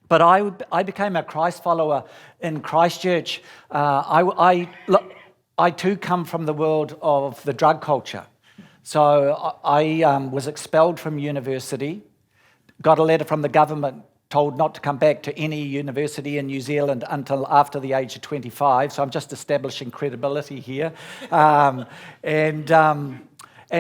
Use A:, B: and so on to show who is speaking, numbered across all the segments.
A: But I became a Christ follower in Christchurch. I too come from the world of the drug culture. So I was expelled from university, got a letter from the government told not to come back to any university in New Zealand until after the age of 25. So I'm just establishing credibility here. And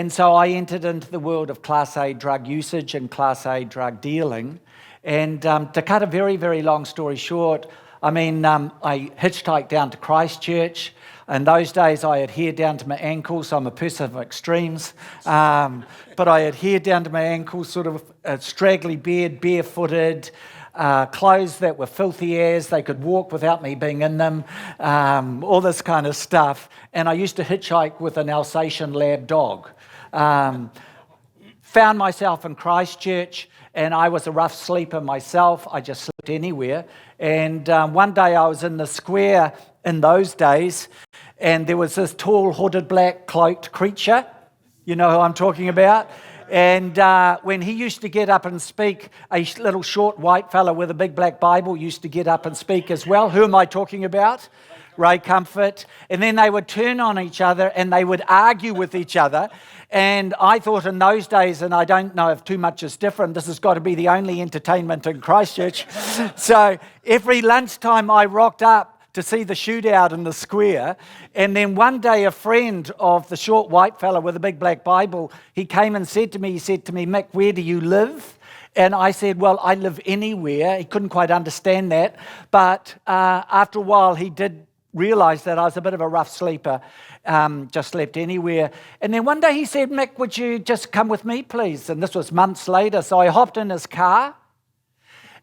A: so I entered into the world of Class A drug usage and Class A drug dealing. And to cut a very, very long story short, I hitchhiked down to Christchurch. In those days, I had hair down to my ankles, so I'm a person of extremes. But I had hair down to my ankles, sort of a straggly beard, barefooted, clothes that were filthy as, they could walk without me being in them, all this kind of stuff. And I used to hitchhike with an Alsatian lab dog. Found myself in Christchurch, and I was a rough sleeper myself. I just slept anywhere. And one day I was in the square in those days, and there was this tall, hooded, black, cloaked creature. You know who I'm talking about? And when he used to get up and speak, a little short white fella with a big black Bible used to get up and speak as well. Who am I talking about? Ray Comfort. And then they would turn on each other and they would argue with each other. And I thought in those days, and I don't know if too much is different, this has got to be the only entertainment in Christchurch. So every lunchtime I rocked up to see the shootout in the square. And then one day a friend of the short white fella with a big black Bible, he came and said to me, Mick, where do you live? And I said, well, I live anywhere. He couldn't quite understand that. But after a while, he did realize that I was a bit of a rough sleeper, just slept anywhere. And then one day he said, Mick, would you just come with me, please? And this was months later. So I hopped in his car.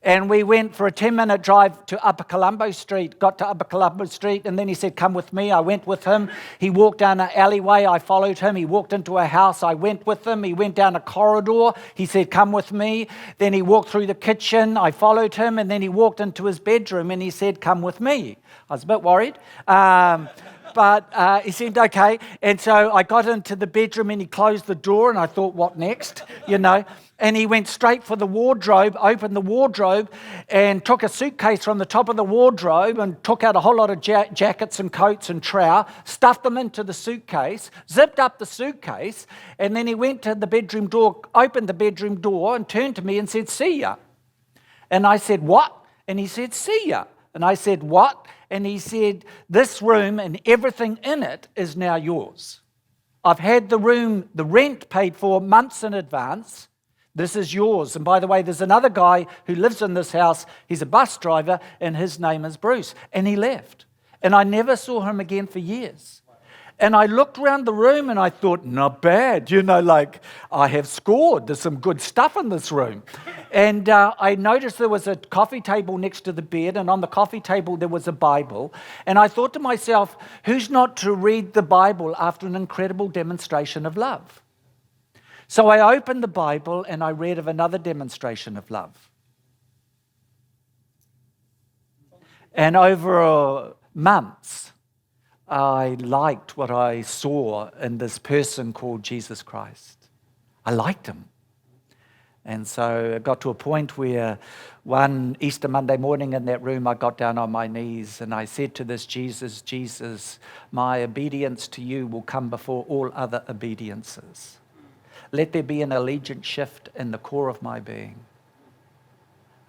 A: And we went for a 10-minute drive to Upper Colombo Street, got to Upper Colombo Street, and then he said, come with me. I went with him. He walked down an alleyway. I followed him. He walked into a house. I went with him. He went down a corridor. He said, come with me. Then he walked through the kitchen. I followed him, and then he walked into his bedroom, and he said, come with me. I was a bit worried. But he seemed okay. And so I got into the bedroom and he closed the door and I thought, what next? You know. And he went straight for the wardrobe, opened the wardrobe and took a suitcase from the top of the wardrobe and took out a whole lot of jackets and coats and trowel, stuffed them into the suitcase, zipped up the suitcase, and then he went to the bedroom door, opened the bedroom door and turned to me and said, see ya. And I said, what? And he said, see ya. And I said, what? And he said, this room and everything in it is now yours. I've had the room, the rent paid for months in advance. This is yours. And by the way, there's another guy who lives in this house. He's a bus driver and his name is Bruce. And he left. And I never saw him again for years. And I looked around the room and I thought, not bad. You know, like I have scored. There's some good stuff in this room. And I noticed there was a coffee table next to the bed. And on the coffee table, there was a Bible. And I thought to myself, who's not to read the Bible after an incredible demonstration of love? So I opened the Bible and I read of another demonstration of love. And over months, I liked what I saw in this person called Jesus Christ. I liked him. And so it got to a point where one Easter Monday morning in that room, I got down on my knees and I said to this Jesus, Jesus, my obedience to you will come before all other obediences. Let there be an allegiance shift in the core of my being.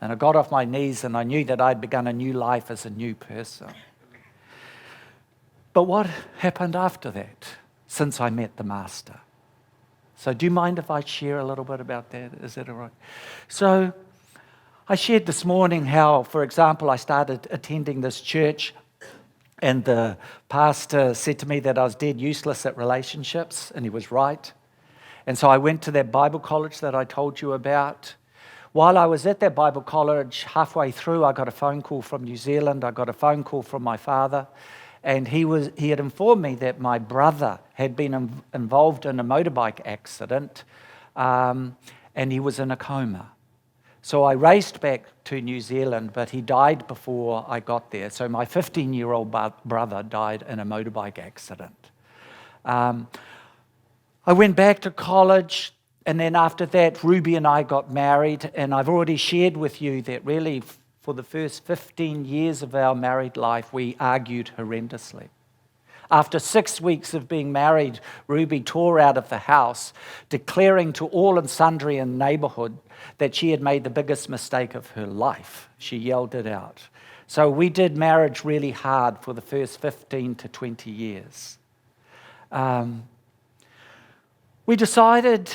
A: And I got off my knees and I knew that I'd begun a new life as a new person. But what happened after that, since I met the Master? So do you mind if I share a little bit about that? Is that all right? So I shared this morning how, for example, I started attending this church and the pastor said to me that I was dead useless at relationships, and he was right. And so I went to that Bible college that I told you about. While I was at that Bible college, halfway through, I got a phone call from New Zealand. I got a phone call from my father. And he had informed me that my brother had been involved in a motorbike accident and he was in a coma. So I raced back to New Zealand, but he died before I got there. So my 15-year-old brother died in a motorbike accident. I went back to college, and then after that, Ruby and I got married, and I've already shared with you that really for the first 15 years of our married life, we argued horrendously. After 6 weeks of being married, Ruby tore out of the house, declaring to all and sundry in the neighbourhood that she had made the biggest mistake of her life. She yelled it out. So we did marriage really hard for the first 15 to 20 years. We decided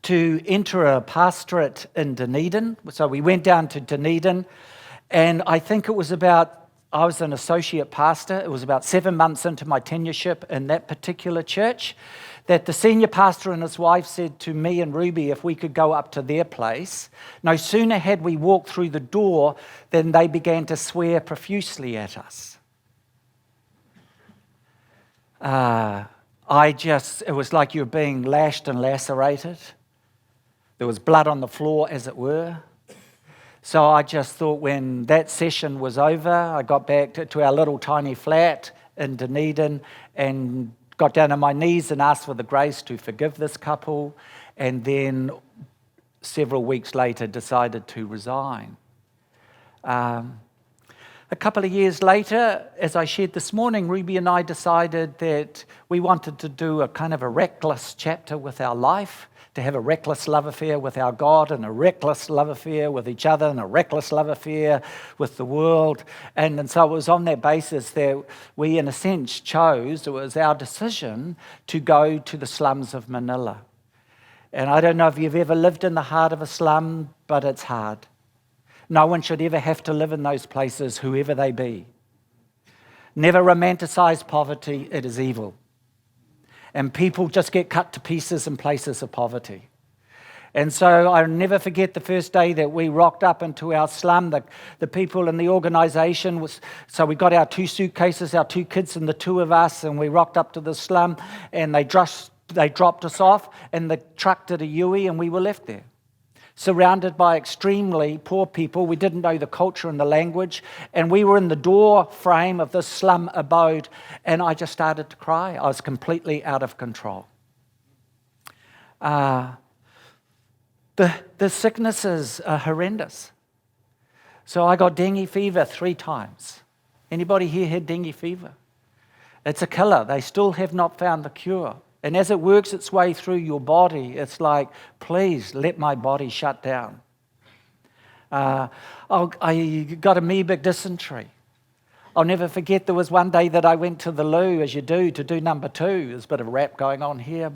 A: to enter a pastorate in Dunedin. So we went down to Dunedin, and I think it was I was an associate pastor. It was about 7 months into my tenureship in that particular church that the senior pastor and his wife said to me and Ruby if we could go up to their place. No sooner had we walked through the door than they began to swear profusely at us. It was like you were being lashed and lacerated. There was blood on the floor, as it were. So I just thought when that session was over, I got back to our little tiny flat in Dunedin and got down on my knees and asked for the grace to forgive this couple, and then several weeks later decided to resign. A couple of years later, as I shared this morning, Ruby and I decided that we wanted to do a kind of a reckless chapter with our life, to have a reckless love affair with our God and a reckless love affair with each other and a reckless love affair with the world. And so it was on that basis that we, in a sense, it was our decision to go to the slums of Manila. And I don't know if you've ever lived in the heart of a slum, but it's hard. No one should ever have to live in those places, whoever they be. Never romanticize poverty, it is evil. And people just get cut to pieces in places of poverty. And so I'll never forget the first day that we rocked up into our slum. The people in the organisation, so we got our 2 suitcases, our 2 kids and the 2 of us, and we rocked up to the slum, and they dropped us off, and the truck did a U-turn, and we were left there, surrounded by extremely poor people. We didn't know the culture and the language, and we were in the door frame of this slum abode, and I just started to cry. I was completely out of control. The sicknesses are horrendous. So I got dengue fever 3 times. Anybody here had dengue fever? It's a killer. They still have not found the cure. And as it works its way through your body, it's like, please let my body shut down. I got amoebic dysentery. I'll never forget there was one day that I went to the loo, as you do, to do number 2. There's a bit of rap going on here,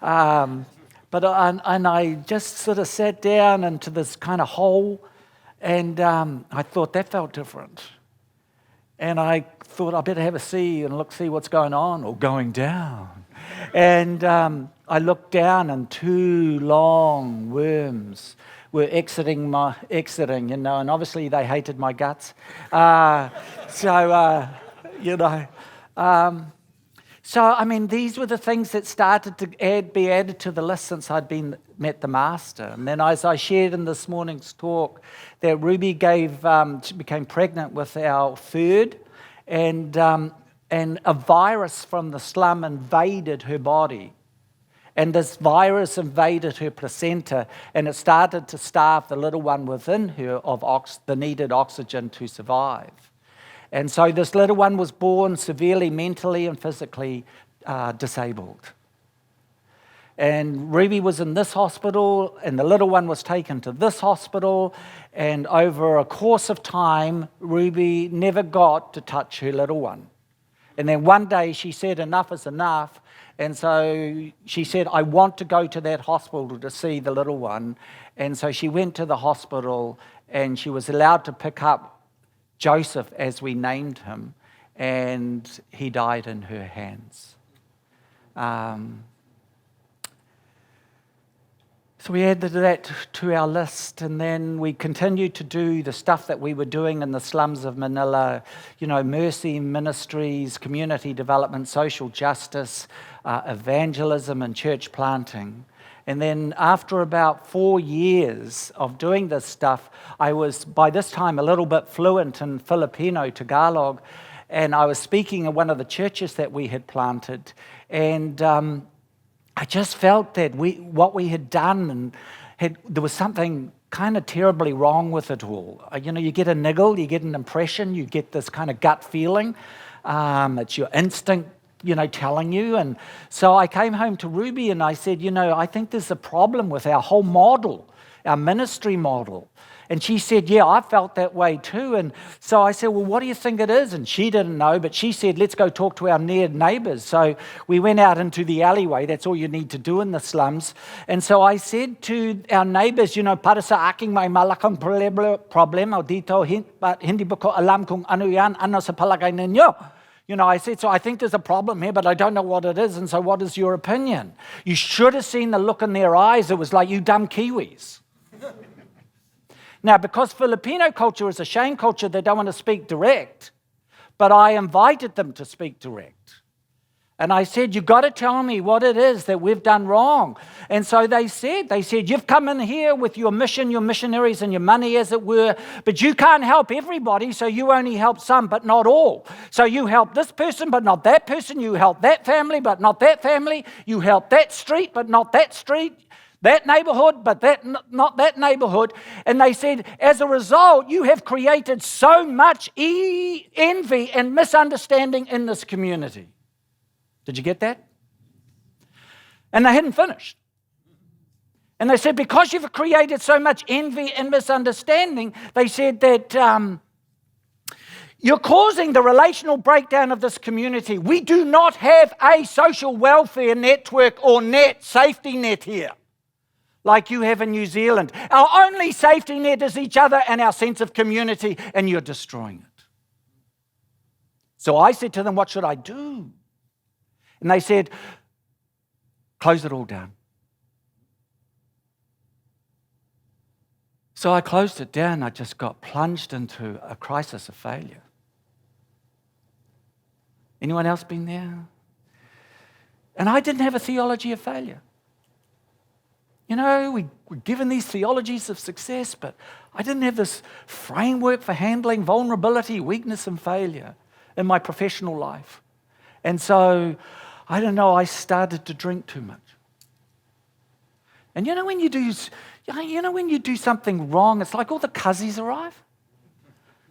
A: and I just sort of sat down into this kind of hole, and I thought that felt different. And I thought I better have a see and see what's going on or going down. And I looked down, and 2 long worms were exiting, and obviously they hated my guts. So I mean, these were the things that started to be added to the list since I'd met the Master. And then, as I shared in this morning's talk, that Ruby became pregnant with our 3rd, and a virus from the slum invaded her body. And this virus invaded her placenta, and it started to starve the little one within her of the needed oxygen to survive. And so this little one was born severely mentally and physically disabled. And Ruby was in this hospital, and the little one was taken to this hospital, and over a course of time, Ruby never got to touch her little one. And then one day she said, enough is enough. And so she said, I want to go to that hospital to see the little one. And so she went to the hospital, and she was allowed to pick up Joseph, as we named him, and he died in her hands. So we added that to our list, and then we continued to do the stuff that we were doing in the slums of Manila, mercy ministries, community development, social justice, evangelism, and church planting. And then after about 4 years of doing this stuff, I was by this time a little bit fluent in Filipino, Tagalog, and I was speaking in one of the churches that we had planted, and I just felt that what we had done, there was something kind of terribly wrong with it all. You get a niggle, you get an impression, you get this kind of gut feeling. It's your instinct, telling you. And so I came home to Ruby and I said, I think there's a problem with our whole model, our ministry model. And she said, yeah, I felt that way too. And so I said, well, what do you think it is? And she didn't know, but she said, let's go talk to our near neighbours. So we went out into the alleyway. That's all you need to do in the slums. And so I said to our neighbours, para sa aking may malakang problema dito, but hindi ba ko alam kung ano yan, ano sa palagay ninyo? I said, so I think there's a problem here, but I don't know what it is. And so what is your opinion? You should have seen the look in their eyes. It was like, you dumb Kiwis. Now, because Filipino culture is a shame culture, they don't want to speak direct. But I invited them to speak direct. And I said, you've got to tell me what it is that we've done wrong. And so they said, you've come in here with your mission, your missionaries and your money, as it were, but you can't help everybody, so you only help some, but not all. So you help this person, but not that person. You help that family, but not that family. You help that street, but not that street. That neighborhood, but not that neighborhood. And they said, as a result, you have created so much envy and misunderstanding in this community. Did you get that? And they hadn't finished. And they said, because you've created so much envy and misunderstanding, they said that you're causing the relational breakdown of this community. We do not have a social welfare network or safety net here, like you have in New Zealand. Our only safety net is each other and our sense of community, and you're destroying it. So I said to them, what should I do? And they said, close it all down. So I closed it down. I just got plunged into a crisis of failure. Anyone else been there? And I didn't have a theology of failure. We're given these theologies of success, but I didn't have this framework for handling vulnerability, weakness, and failure in my professional life. And so, I started to drink too much. And when you do something wrong, it's like all the cuzzies arrive.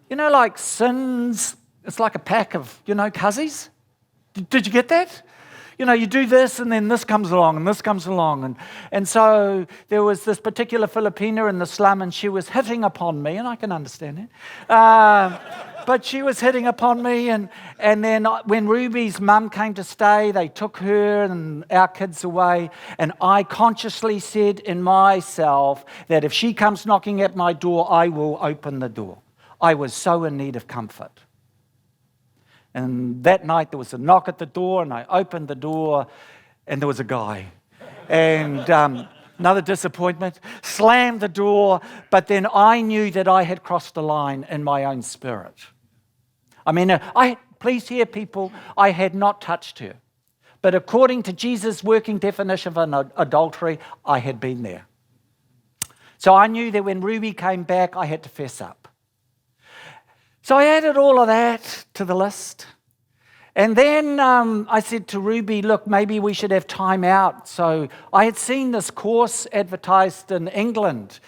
A: Like sins, it's like a pack of, cuzzies. Did you get that? You do this and then this comes along and this comes along. And so there was this particular Filipina in the slum and she was hitting upon me, and I can understand it. But she was hitting upon me, and then when Ruby's mum came to stay, they took her and our kids away, and I consciously said in myself that if she comes knocking at my door, I will open the door. I was so in need of comfort. And that night there was a knock at the door, and I opened the door, and there was a guy. And another disappointment, slammed the door, but then I knew that I had crossed the line in my own spirit. Please hear, people, I had not touched her. But according to Jesus' working definition of an adultery, I had been there. So I knew that when Ruby came back, I had to fess up. So I added all of that to the list. And then I said to Ruby, look, maybe we should have time out. So I had seen this course advertised in England.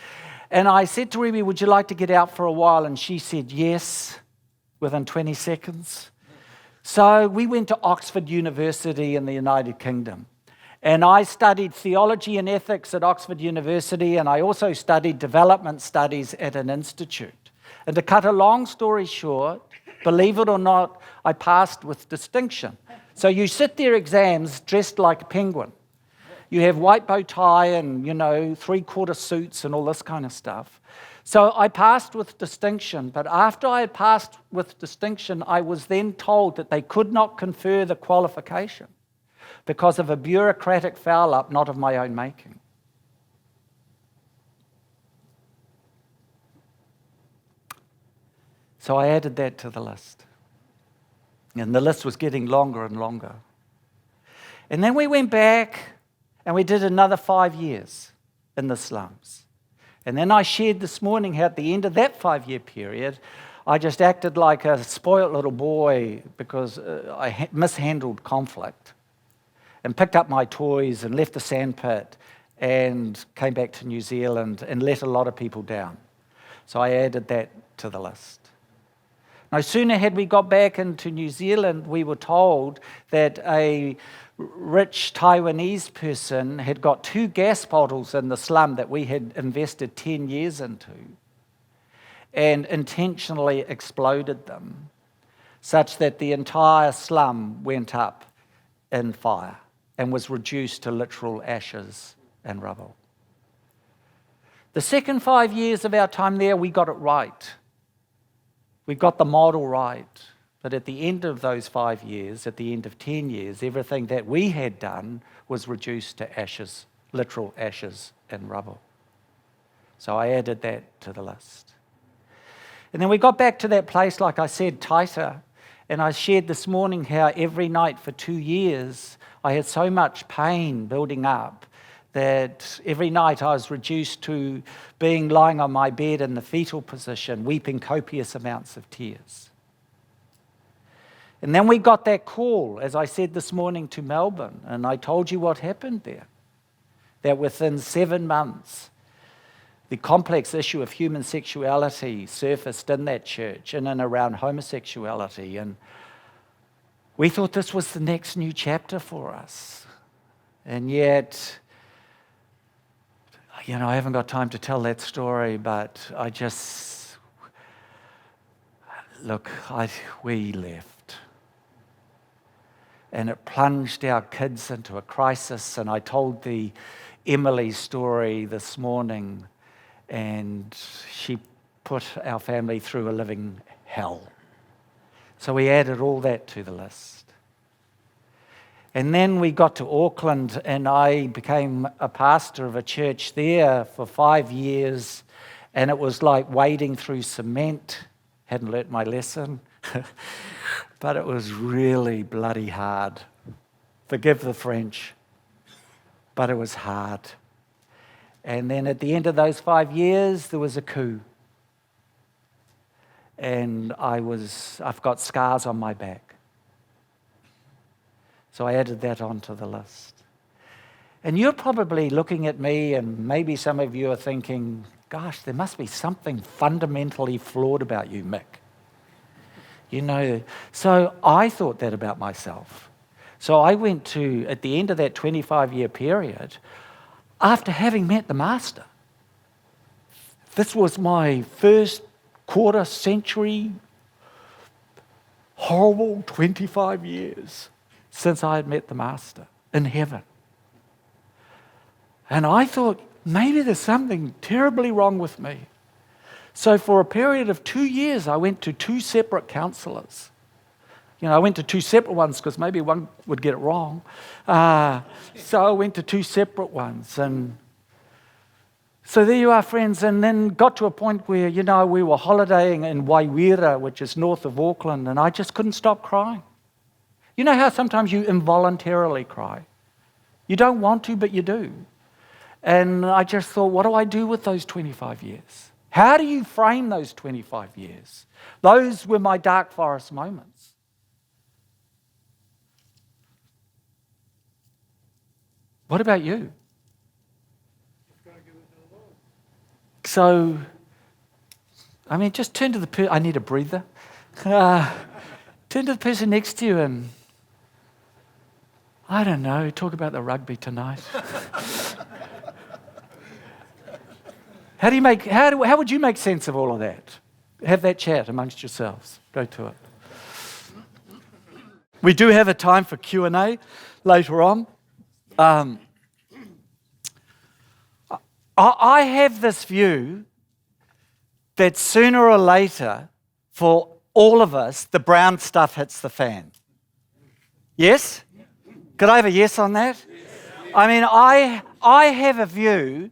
A: And I said to Ruby, would you like to get out for a while? And she said yes, within 20 seconds. So we went to Oxford University in the United Kingdom. And I studied theology and ethics at Oxford University, and I also studied development studies at an institute. And to cut a long story short, believe it or not, I passed with distinction. So you sit their exams dressed like a penguin. You have white bow tie and, three-quarter suits and all this kind of stuff. So I passed with distinction, but after I had passed with distinction, I was then told that they could not confer the qualification because of a bureaucratic foul-up not of my own making. So I added that to the list. And the list was getting longer and longer. And then we went back and we did another 5 years in the slums. And then I shared this morning how at the end of that 5-year period, I just acted like a spoiled little boy because I mishandled conflict and picked up my toys and left the sandpit and came back to New Zealand and let a lot of people down. So I added that to the list. No sooner had we got back into New Zealand, we were told that a rich Taiwanese person had got 2 gas bottles in the slum that we had invested 10 years into and intentionally exploded them, such that the entire slum went up in fire and was reduced to literal ashes and rubble. The second 5 years of our time there, we got it right. We got the model right. But at the end of those 5 years, at the end of 10 years, everything that we had done was reduced to ashes, literal ashes and rubble. So I added that to the list. And then we got back to that place, like I said, tighter. And I shared this morning how every night for 2 years, I had so much pain building up that every night I was reduced to lying on my bed in the fetal position, weeping copious amounts of tears. And then we got that call, as I said this morning, to Melbourne, and I told you what happened there. That within 7 months, the complex issue of human sexuality surfaced in that church, in and around homosexuality, and we thought this was the next new chapter for us. And yet, I haven't got time to tell that story, but we left. And it plunged our kids into a crisis, and I told the Emily story this morning, and she put our family through a living hell. So we added all that to the list. And then we got to Auckland, and I became a pastor of a church there for 5 years, and it was like wading through cement. Hadn't learnt my lesson, but it was really bloody hard. Forgive the French, but it was hard. And then at the end of those 5 years, there was a coup. And I've got scars on my back. So I added that onto the list. And you're probably looking at me, and maybe some of you are thinking, gosh, there must be something fundamentally flawed about you, Mick. So I thought that about myself. So I went to, at the end of that 25-year period, after having met the Master, this was my first quarter century, horrible 25 years since I had met the Master in heaven. And I thought, maybe there's something terribly wrong with me. So for a period of 2 years, I went to 2 separate counsellors. I went to 2 separate ones because maybe one would get it wrong. So I went to 2 separate ones. And so there you are, friends. And then got to a point where, we were holidaying in Waiwera, which is north of Auckland, and I just couldn't stop crying. You know how sometimes you involuntarily cry? You don't want to, but you do. And I just thought, what do I do with those 25 years? How do you frame those 25 years? Those were my dark forest moments. What about you? So, just turn to the person. I need a breather. Turn to the person next to you and, I don't know, talk about the rugby tonight. How would you make sense of all of that? Have that chat amongst yourselves. Go to it. We do have a time for Q&A later on. I have this view that sooner or later, for all of us, the brown stuff hits the fan. Yes? Could I have a yes on that? Yes. I have a view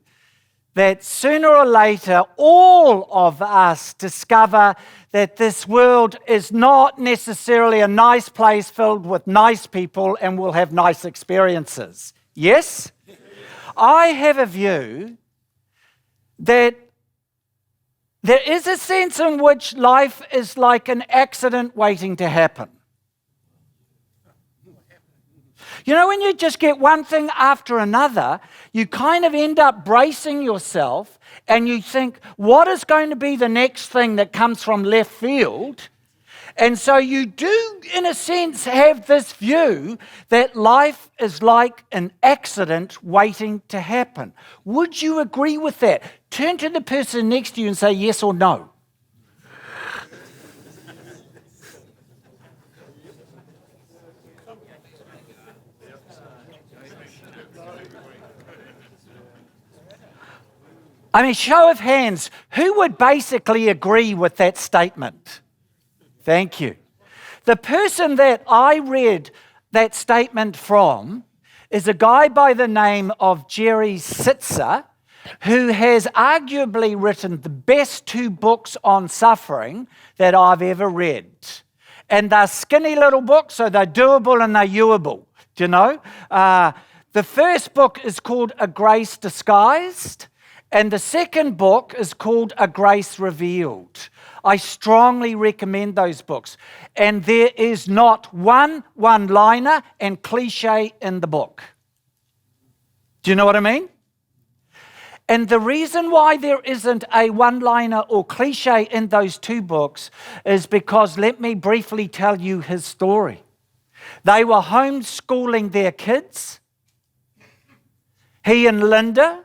A: that sooner or later, all of us discover that this world is not necessarily a nice place filled with nice people and we'll have nice experiences. Yes? I have a view that there is a sense in which life is like an accident waiting to happen. You know, when you just get one thing after another, you kind of end up bracing yourself and you think, what is going to be the next thing that comes from left field? And so you do, in a sense, have this view that life is like an accident waiting to happen. Would you agree with that? Turn to the person next to you and say yes or no. I mean, show of hands, who would basically agree with that statement? Thank you. The person that I read that statement from is a guy by the name of Jerry Sitzer, who has arguably written the best 2 books on suffering that I've ever read. And they're skinny little books, so they're doable and they're youable, do you know? The first book is called A Grace Disguised, and the second book is called A Grace Revealed. I strongly recommend those books. And there is not one-liner and cliche in the book. Do you know what I mean? And the reason why there isn't a one-liner or cliche in those 2 books is because, let me briefly tell you his story. They were homeschooling their kids, he and Linda,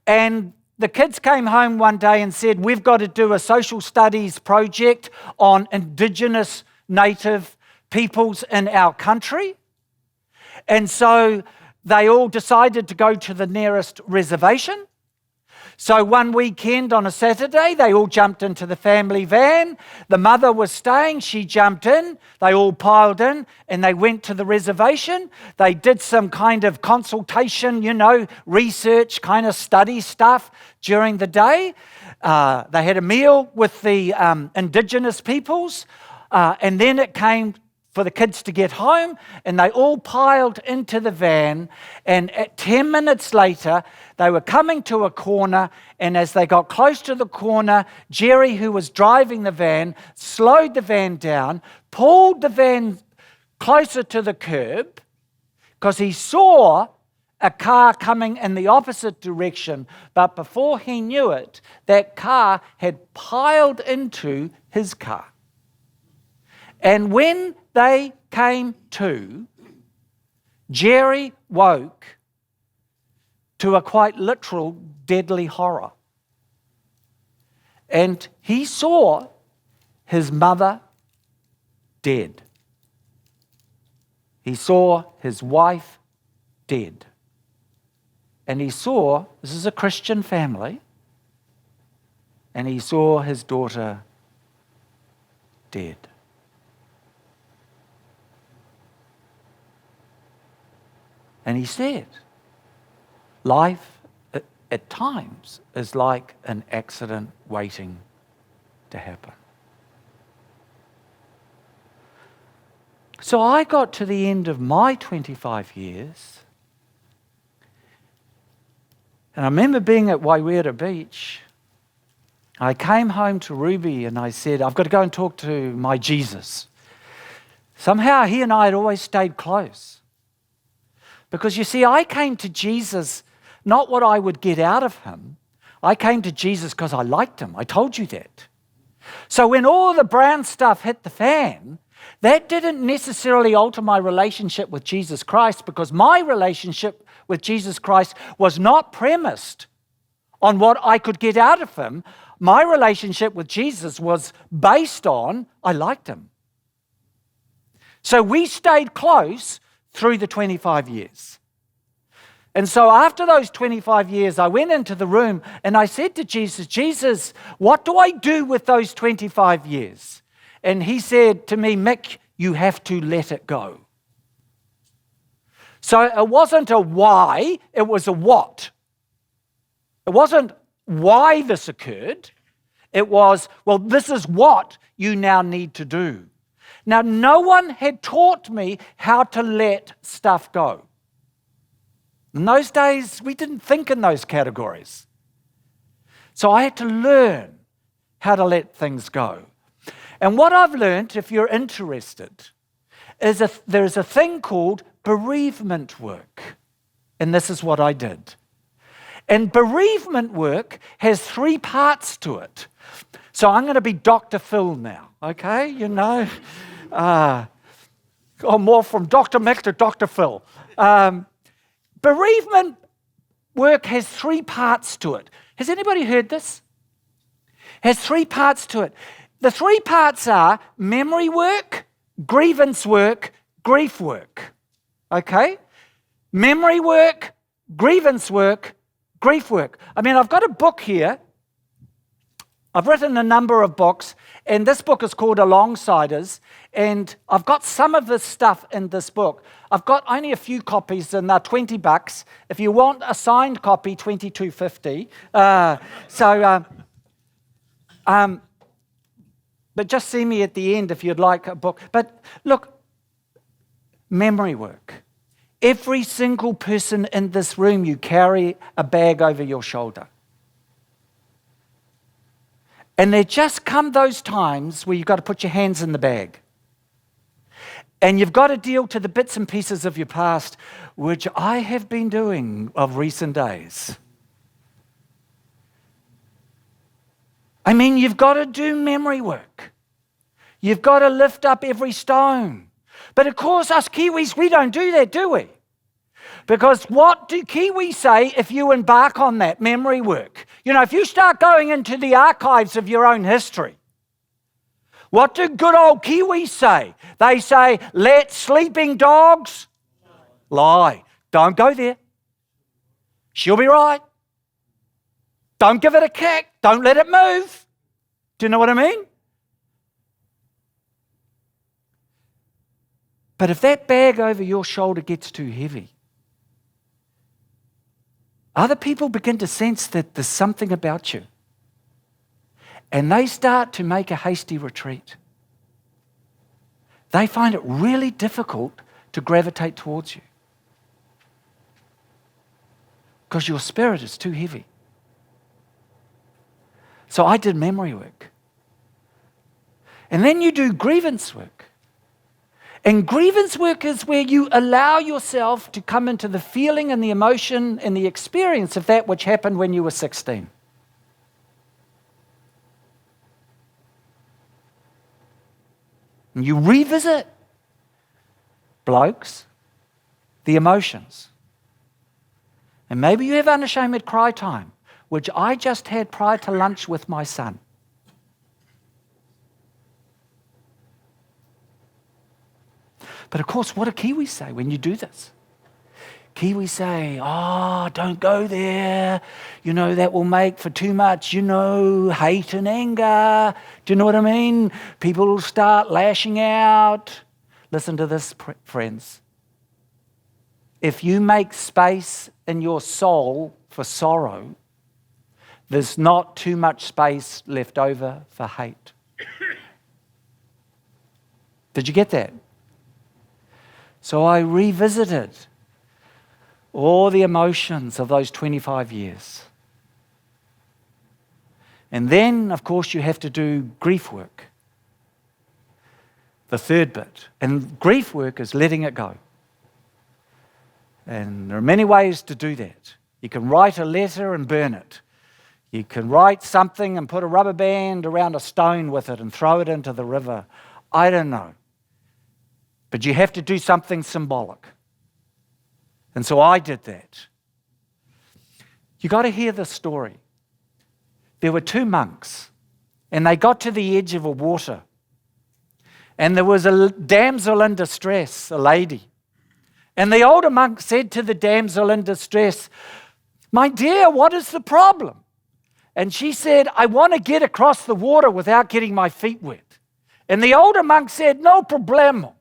A: and the kids came home one day and said, we've got to do a social studies project on Indigenous native peoples in our country. And so they all decided to go to the nearest reservation. So one weekend on a Saturday, they all jumped into the family van. The mother was staying, she jumped in, they all piled in, and they went to the reservation. They did some kind of consultation, research, kind of study stuff during the day. They had a meal with the Indigenous peoples, and then it came for the kids to get home, and they all piled into the van, and 10 minutes later, they were coming to a corner, and as they got close to the corner, Jerry, who was driving the van, slowed the van down, pulled the van closer to the curb, because he saw a car coming in the opposite direction, but before he knew it, that car had piled into his car. And when they came to, Jerry woke to a quite literal deadly horror. And he saw his mother dead. He saw his wife dead. And he saw, this is a Christian family, and he saw his daughter dead. And he said, life at times is like an accident waiting to happen. So I got to the end of my 25 years, and I remember being at Waiwera Beach. I came home to Ruby and I said, I've got to go and talk to my Jesus. Somehow he and I had always stayed close. Because you see, I came to Jesus not what I would get out of him. I came to Jesus because I liked him. I told you that. So when all the brown stuff hit the fan, that didn't necessarily alter my relationship with Jesus Christ, because my relationship with Jesus Christ was not premised on what I could get out of him. My relationship with Jesus was based on I liked him. So we stayed close through the 25 years. And so after those 25 years, I went into the room and I said to Jesus, Jesus, what do I do with those 25 years? And he said to me, Mick, you have to let it go. So it wasn't a why, it was a what. It wasn't why this occurred. It was, well, this is what you now need to do. Now, no one had taught me how to let stuff go. In those days, we didn't think in those categories. So I had to learn how to let things go. And what I've learned, if you're interested, there's a thing called bereavement work. And this is what I did. And bereavement work has 3 parts to it. So I'm going to be Dr. Phil now, okay? More from Dr. Mick to Dr. Phil. Bereavement work has 3 parts to it. Has anybody heard this? Has 3 parts to it. The 3 parts are memory work, grievance work, grief work. Okay? Memory work, grievance work, grief work. I mean, I've got a book here. I've written a number of books, and this book is called Alongsiders, and I've got some of this stuff in this book. I've got only a few copies, and they're $20. If you want a signed copy, $22.50. But just see me at the end if you'd like a book. But look, memory work. Every single person in this room, you carry a bag over your shoulder. And there just come those times where you've got to put your hands in the bag. And you've got to deal to the bits and pieces of your past, which I have been doing of recent days. I mean, you've got to do memory work. You've got to lift up every stone. But of course, us Kiwis, we don't do that, do we? Because what do Kiwis say if you embark on that memory work? If you start going into the archives of your own history, what do good old Kiwis say? They say, let sleeping dogs lie. Don't go there. She'll be right. Don't give it a kick. Don't let it move. Do you know what I mean? But if that bag over your shoulder gets too heavy, other people begin to sense that there's something about you. And they start to make a hasty retreat. They find it really difficult to gravitate towards you. Because your spirit is too heavy. So I did memory work. And then you do grievance work. And grievance work is where you allow yourself to come into the feeling and the emotion and the experience of that which happened when you were 16. And you revisit, blokes, the emotions. And maybe you have unashamed cry time, which I just had prior to lunch with my son. But of course, what do Kiwis say when you do this? Kiwis say, don't go there. That will make for too much, hate and anger. Do you know what I mean? People will start lashing out. Listen to this, friends. If you make space in your soul for sorrow, there's not too much space left over for hate. Did you get that? So I revisited all the emotions of those 25 years. And then, of course, you have to do grief work. The third bit. And grief work is letting it go. And there are many ways to do that. You can write a letter and burn it. You can write something and put a rubber band around a stone with it and throw it into the river. I don't know. But you have to do something symbolic. And so I did that. You got to hear the story. There were 2 monks, and they got to the edge of a water. And there was a damsel in distress, a lady. And the older monk said to the damsel in distress, "My dear, what is the problem?" And she said, "I want to get across the water without getting my feet wet." And the older monk said, "No problemo."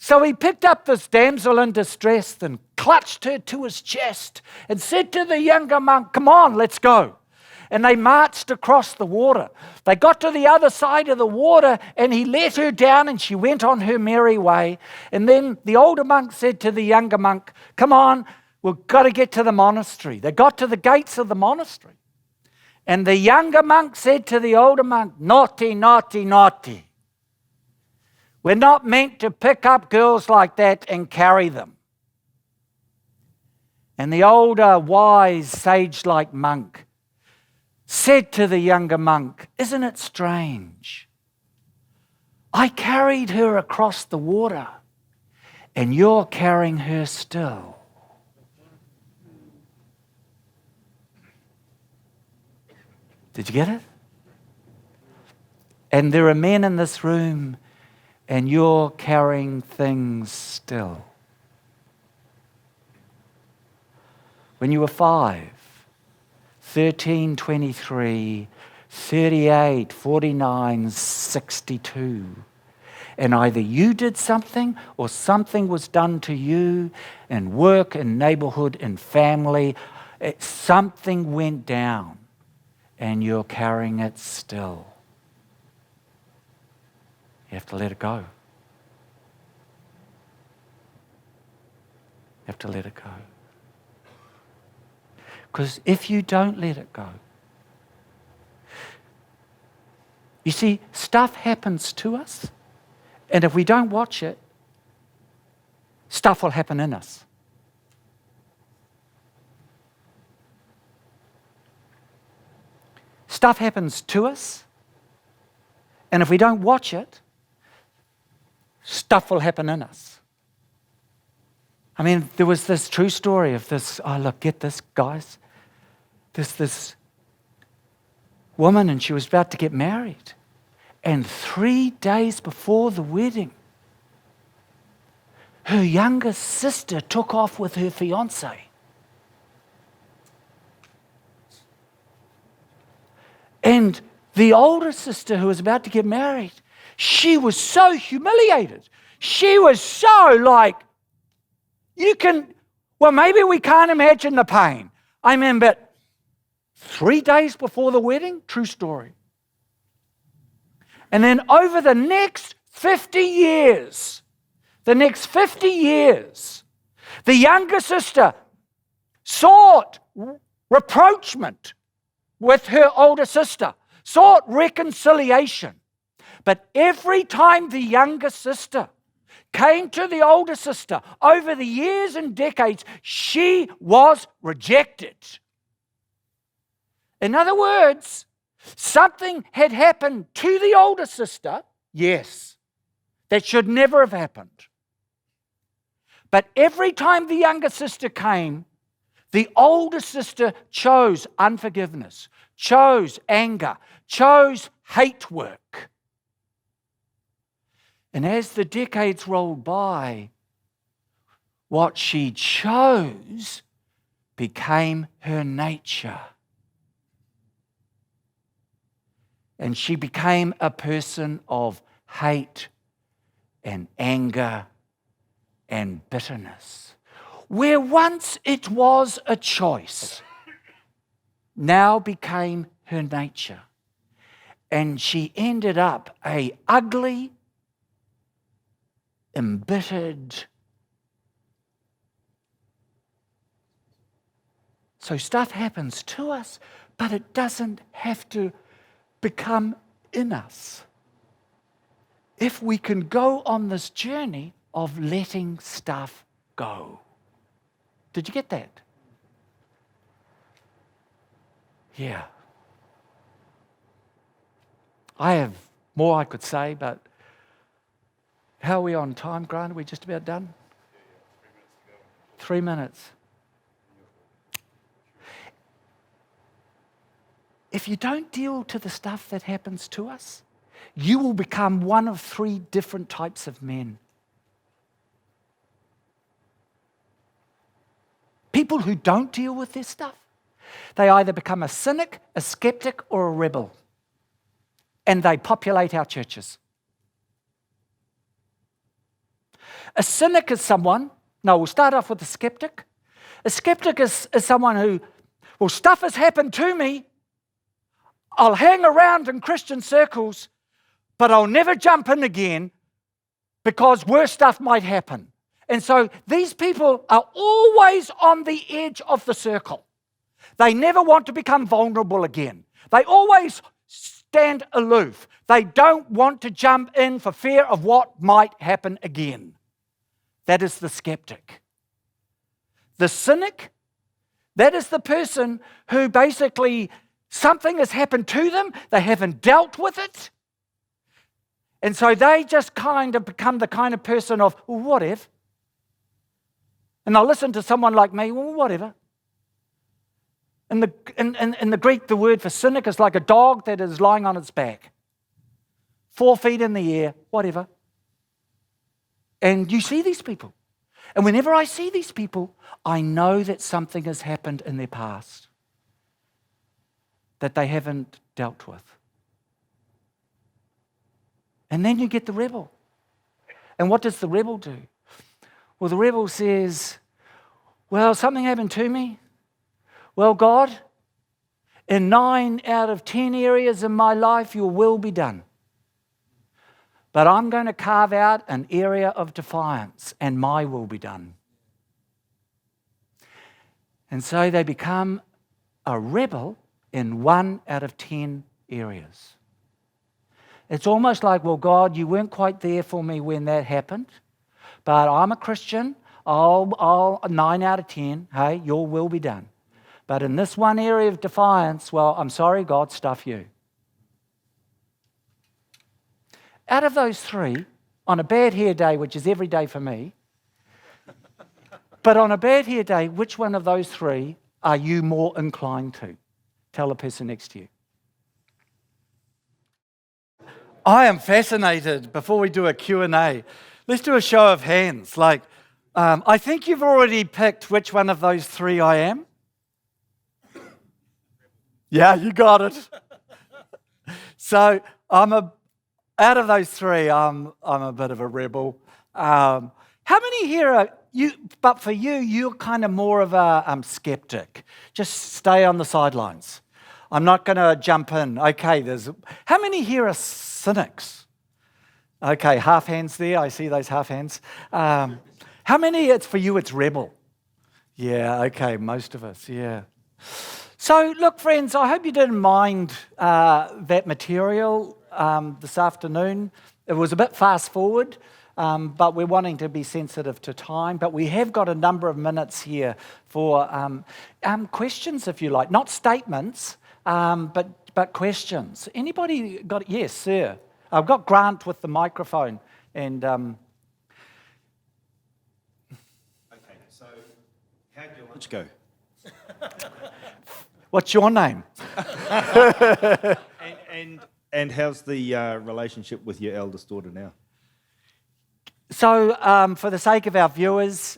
A: So he picked up this damsel in distress and clutched her to his chest and said to the younger monk, "Come on, let's go." And they marched across the water. They got to the other side of the water and he let her down and she went on her merry way. And then the older monk said to the younger monk, "Come on, we've got to get to the monastery." They got to the gates of the monastery. And the younger monk said to the older monk, "Naughty, naughty, naughty. We're not meant to pick up girls like that and carry them. And the older, wise, sage-like monk said to the younger monk, "Isn't it strange? I carried her across the water, and you're carrying her still." Did you get it? And there are men in this room, and you're carrying things still. When you were 5, 13, 23, 38, 49, 62, and either you did something or something was done to you in work, in neighborhood, in family, something went down, and you're carrying it still. You have to let it go. You have to let it go. Because if you don't let it go, you see, stuff happens to us, and if we don't watch it, stuff will happen in us. Stuff happens to us, and if we don't watch it, stuff will happen in us. I mean, there was this true story of this, get this, guys. This woman, and she was about to get married. And 3 days before the wedding, her younger sister took off with her fiancé. And the older sister who was about to get married, she was so humiliated. She was so maybe we can't imagine the pain. I mean, but 3 days before the wedding, true story. And then over the next 50 years, the younger sister sought rapprochement with her older sister, sought reconciliation. But every time the younger sister came to the older sister over the years and decades, she was rejected. In other words, something had happened to the older sister, yes, that should never have happened. But every time the younger sister came, the older sister chose unforgiveness, chose anger, chose hate work. And as the decades rolled by, what she chose became her nature. And she became a person of hate and anger and bitterness. Where once it was a choice, now became her nature. And she ended up a ugly, embittered. So stuff happens to us, but it doesn't have to become in us. If we can go on this journey of letting stuff go. Did you get that? Yeah. I have more I could say, but how are we on time, Grant? Are we just about done? 3 minutes. If you don't deal to the stuff that happens to us, you will become one of 3 different types of men. People who don't deal with their stuff, they either become a cynic, a skeptic, or a rebel. And they populate our churches. A cynic is someone, we'll start off with a skeptic. A skeptic is someone who, stuff has happened to me. I'll hang around in Christian circles, but I'll never jump in again because worse stuff might happen. And so these people are always on the edge of the circle. They never want to become vulnerable again. They always stand aloof. They don't want to jump in for fear of what might happen again. That is the skeptic. The cynic, that is the person who basically something has happened to them, they haven't dealt with it, and so they just kind of become the kind of person of, well, what if? And they'll listen to someone like me, well, whatever. In the Greek, the word for cynic is like a dog that is lying on its back, 4 feet in the air, whatever. And you see these people. And whenever I see these people, I know that something has happened in their past that they haven't dealt with. And then you get the rebel. And what does the rebel do? Well, the rebel says, well, something happened to me. Well, God, in 9 out of 10 areas in my life, your will be done. But I'm going to carve out an area of defiance, and my will be done. And so they become a rebel in 1 out of 10 areas. It's almost like, well, God, you weren't quite there for me when that happened, but I'm a Christian. I'll 9 out of 10, hey, your will be done. But in this one area of defiance, well, I'm sorry, God, stuff you. Out of those 3, on a bad hair day, which is every day for me, but on a bad hair day, which one of those 3 are you more inclined to? Tell the person next to you. I am fascinated, before we do a Q&A, let's do a show of hands. I think you've already picked which one of those 3 I am. Yeah, you got it. So out of those 3, I'm a bit of a rebel. How many here are you? But for you, you're kind of more of a skeptic. Just stay on the sidelines. I'm not going to jump in. Okay, how many here are cynics? Okay, half hands there. I see those half hands. How many? For you, it's rebel. Yeah. Okay, most of us. Yeah. So, look, friends, I hope you didn't mind that material this afternoon. It was a bit fast forward, but we're wanting to be sensitive to time. But we have got a number of minutes here for questions, if you like. Not statements, but questions. Anybody got it? Yes, sir. I've got Grant with the microphone. And
B: okay, so how'd your lunch go?
A: What's your name?
B: And how's the relationship with your eldest daughter now?
A: So, for the sake of our viewers,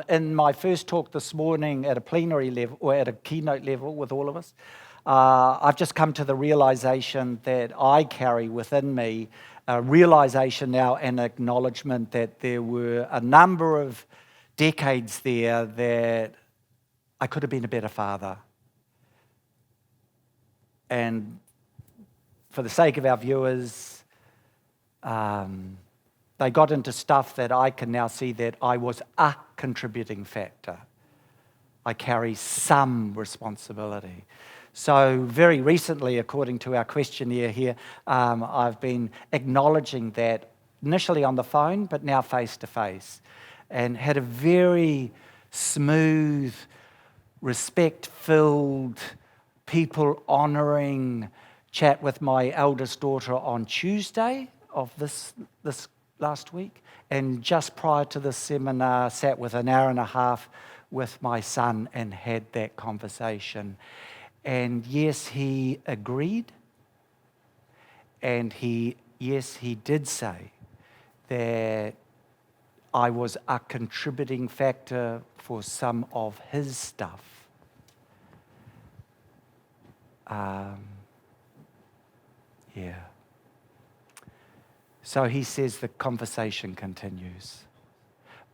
A: in my first talk this morning at a plenary level, or at a keynote level with all of us, I've just come to the realization that I carry within me a realization now and acknowledgement that there were a number of decades there that I could have been a better father. And for the sake of our viewers, they got into stuff that I can now see that I was a contributing factor. I carry some responsibility. So very recently, according to our questionnaire here, I've been acknowledging that initially on the phone, but now face to face, and had a very smooth, respect-filled, people-honouring chat with my eldest daughter on Tuesday of this last week, and just prior to this seminar, sat with an hour and a half with my son and had that conversation. And yes, he agreed, and he did say that I was a contributing factor for some of his stuff. Yeah. So he says the conversation continues.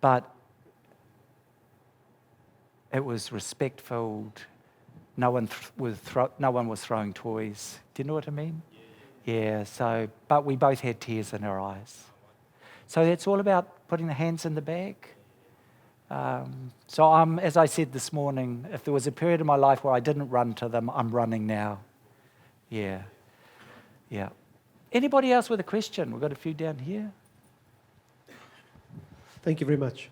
A: But it was respectful. No one was throwing toys. Do you know what I mean? Yeah. So, but we both had tears in our eyes. So it's all about putting the hands in the bag. So as I said this morning, if there was a period in my life where I didn't run to them, I'm running now. Yeah. Yeah. Anybody else with a question? We've got a few down here.
C: Thank you very much.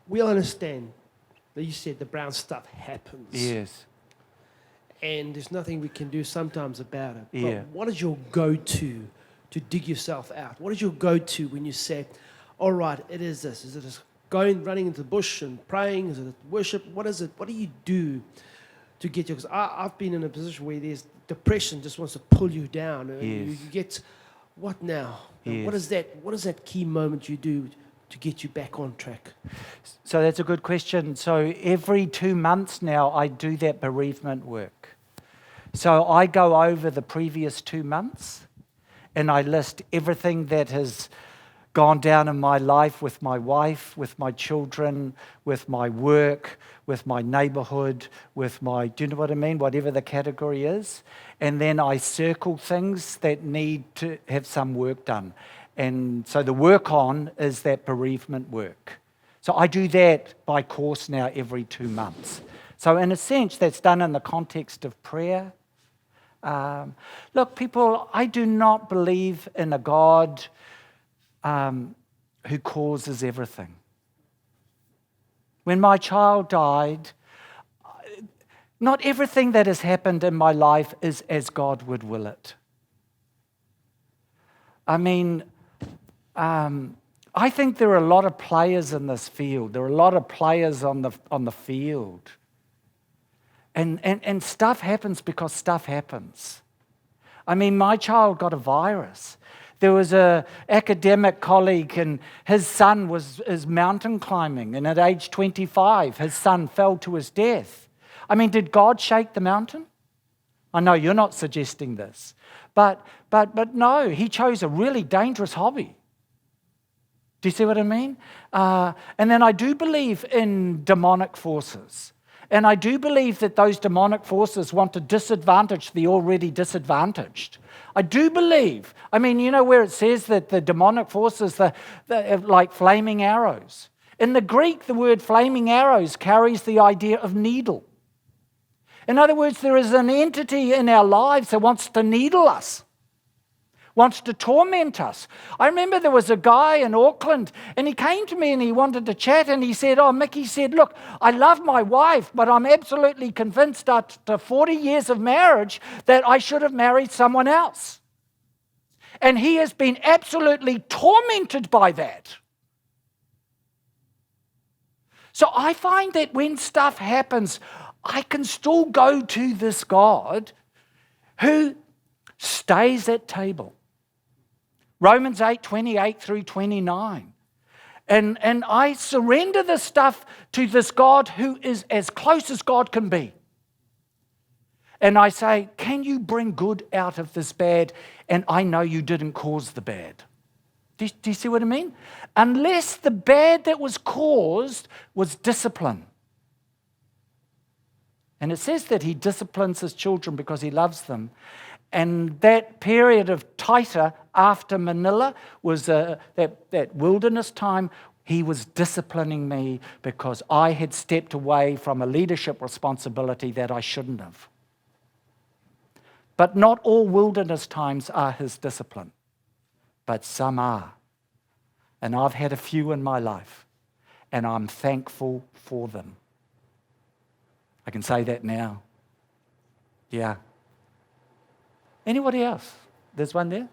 C: We understand that you said the brown stuff happens.
A: Yes.
C: And there's nothing we can do sometimes about it.
A: Yeah.
C: But what is your go-to to dig yourself out? What is your go-to when you say, all right, it is this? Is it just running into the bush and praying? Is it worship? What is it? What do you do to get you? Because I've been in a position where there's depression just wants to pull you down. And
A: Yes.
C: you get, what now? And
A: Yes.
C: What is that key moment you do to get you back on track?
A: So that's a good question. So every 2 months now, I do that bereavement work. So I go over the previous 2 months and I list everything that has gone down in my life with my wife, with my children, with my work, with my neighborhood, with my, do you know what I mean? Whatever the category is. And then I circle things that need to have some work done. And so the work on is that bereavement work. So I do that by course now every 2 months. So in a sense, that's done in the context of prayer. Look, people, I do not believe in a God who causes everything. When my child died, not everything that has happened in my life is as God would will it. I mean, I think there are a lot of players in this field. There are a lot of players on the field. And stuff happens because stuff happens. I mean, my child got a virus. There was an academic colleague and his son is mountain climbing, and at age 25, his son fell to his death. I mean, did God shake the mountain? I know you're not suggesting this, but no, he chose a really dangerous hobby. Do you see what I mean? And then I do believe in demonic forces. And I do believe that those demonic forces want to disadvantage the already disadvantaged. I do believe. I mean, you know where it says that the demonic forces are like flaming arrows. In the Greek, the word flaming arrows carries the idea of needle. In other words, there is an entity in our lives that wants to needle us, wants to torment us. I remember there was a guy in Auckland, and he came to me and he wanted to chat, and he said, Mick, he said, look, I love my wife, but I'm absolutely convinced after 40 years of marriage that I should have married someone else. And he has been absolutely tormented by that. So I find that when stuff happens, I can still go to this God who stays at table. Romans 8:28 through 29. And I surrender this stuff to this God who is as close as God can be. And I say, can you bring good out of this bad? And I know you didn't cause the bad. Do you see what I mean? Unless the bad that was caused was discipline. And it says that he disciplines his children because he loves them. And that period of Taita after Manila was that wilderness time. He was disciplining me because I had stepped away from a leadership responsibility that I shouldn't have. But not all wilderness times are his discipline, but some are. And I've had a few in my life, and I'm thankful for them. I can say that now. Yeah. Anybody else? There's one there.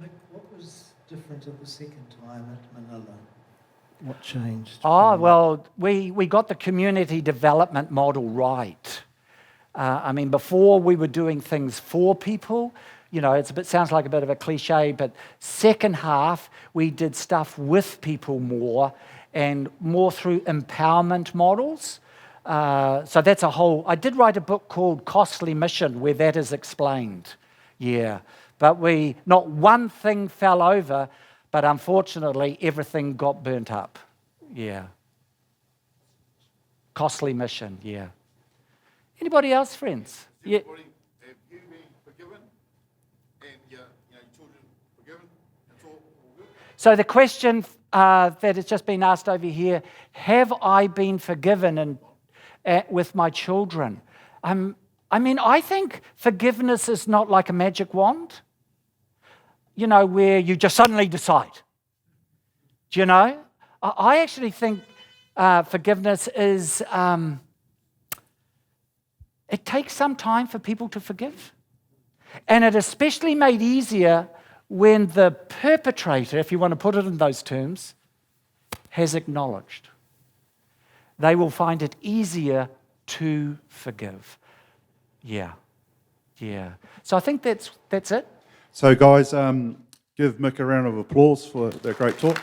D: Mick, what was different at the second time at Manila? What changed?
A: Oh, well, we got the community development model right. I mean, before we were doing things for people, you know, sounds like a bit of a cliche, but second half, we did stuff with people more and more through empowerment models. So that's a whole, I did write a book called Costly Mission where that is explained. Yeah. But not one thing fell over, but unfortunately everything got burnt up. Yeah. Costly Mission, yeah. Anybody else, friends? Yeah.
E: Have you been forgiven and your children forgiven? It's all good?
A: So the question that has just been asked over here, have I been forgiven with my children? I mean, I think forgiveness is not like a magic wand, you know, where you just suddenly decide. Do you know? I actually think forgiveness is, it takes some time for people to forgive. And it especially made easier when the perpetrator, if you want to put it in those terms, has acknowledged. They will find it easier to forgive. Yeah. So I think that's it.
F: So guys, give Mick a round of applause for that great talk.